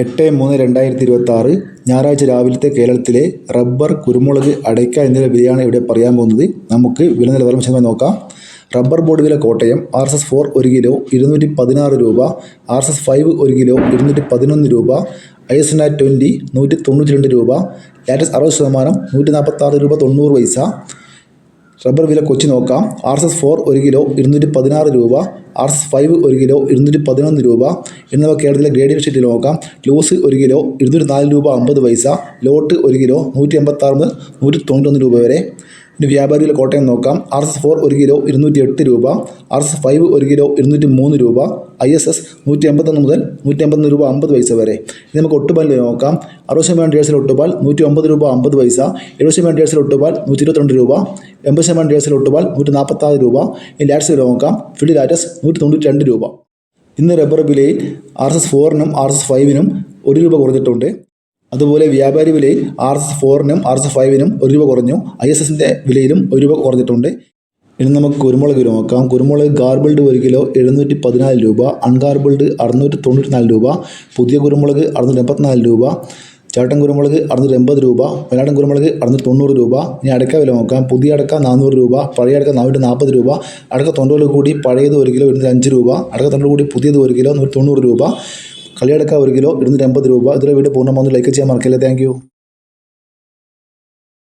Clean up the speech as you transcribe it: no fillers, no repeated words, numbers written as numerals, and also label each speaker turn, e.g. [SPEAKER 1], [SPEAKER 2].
[SPEAKER 1] 8-3-2026 ഞായറാഴ്ച രാവിലത്തെ കേരളത്തിലെ റബ്ബർ, കുരുമുളക്, അടയ്ക്ക എന്നിവയുടെ വിലയാണ് ഇവിടെ പറയാൻ പോകുന്നത്. നമുക്ക് വില നിലവാരം വിശദമായി നോക്കാം. റബ്ബർ ബോർഡ് വില കോട്ടയം RSS-4 1 കിലോ 216 രൂപ, RSS-5 1 കിലോ 211 രൂപ, ISNA20 192 രൂപ, ലാറ്റസ് 60% 146 രൂപ 90 പൈസ. റബ്ബർ വില കൊച്ചി നോക്കാം. RSS-4 1 കിലോ 216 രൂപ, RSS-5 1 കിലോ 211 രൂപ എന്നിവ കേരളത്തിലെ ഗ്രേഡിയൻ ഷീറ്റിൽ നോക്കാം. ലൂസ് 1 കിലോ 204 രൂപ 50 പൈസ, ലോട്ട് 1 കിലോ 186 മുതൽ 191 രൂപ വരെ. ഇനി വ്യാപാരി വില കോട്ടയം നോക്കാം. RSS-4 1 കിലോ 208 രൂപ, RSS-5 1 കിലോ 203 രൂപ, ISS 181 മുതൽ 181 രൂപ 50 പൈസ വരെ. ഇനി നമുക്ക് ഒട്ടുപാൽ നോക്കാം. 60% ഡേഴ്സിൽ ഒട്ടുപാൽ 109 രൂപ 50 പൈസ, 70% ഡേഴ്സിൽ ഒട്ടുപാൽ 122 രൂപ, 80% ഡേഴ്സിൽ ഒട്ടുപാൽ 146 രൂപ. ഇനി ലാറ്റ്സ് വില നോക്കാം. ഫിൽഡ് ലാറ്റസ് 192 രൂപ. ഇന്ന് റബ്ബർ വിലയിൽ RSS-4-നും RSS-5-നും 1 രൂപ കുറഞ്ഞിട്ടുണ്ട്. അതുപോലെ വ്യാപാരി വിലയിൽ RSS-4-നും RSS-5-നും 1 രൂപ കുറഞ്ഞു. ISS-ൻ്റെ വിലയിലും 1 രൂപ കുറഞ്ഞിട്ടുണ്ട്. ഇനി നമുക്ക് കുരുമുളക് വില നോക്കാം. കുരുമുളക് ഗാർബിൾഡ് 1 കിലോ 714 രൂപ, അൺഗാർബിൾഡ് 694 രൂപ, പുതിയ കുരുമുളക് 684 രൂപ, ചാട്ടൻ കുരുമുളക് 680 രൂപ, വയനാടൻ കുരുമുളക് 690 രൂപ. ഇനി അടക്ക വില നോക്കാം. പുതിയ അടക്ക 400 രൂപ, പഴയ അടക്ക 440 രൂപ, അടക്ക തൊണ്ടോട് കൂടി പഴയത് 1 കിലോ 205 രൂപ, അടക്ക തൊണ്ടോട് കൂടി പുതിയത് 1 കിലോ 190 രൂപ, കളിയടക്ക 1 കിലോ 280 രൂപ. ഇതിലെ വീഡിയോ പൂർണ്ണമാകുന്നു. ലൈക്ക് ചെയ്യാൻ മറക്കില്ല. Thank you.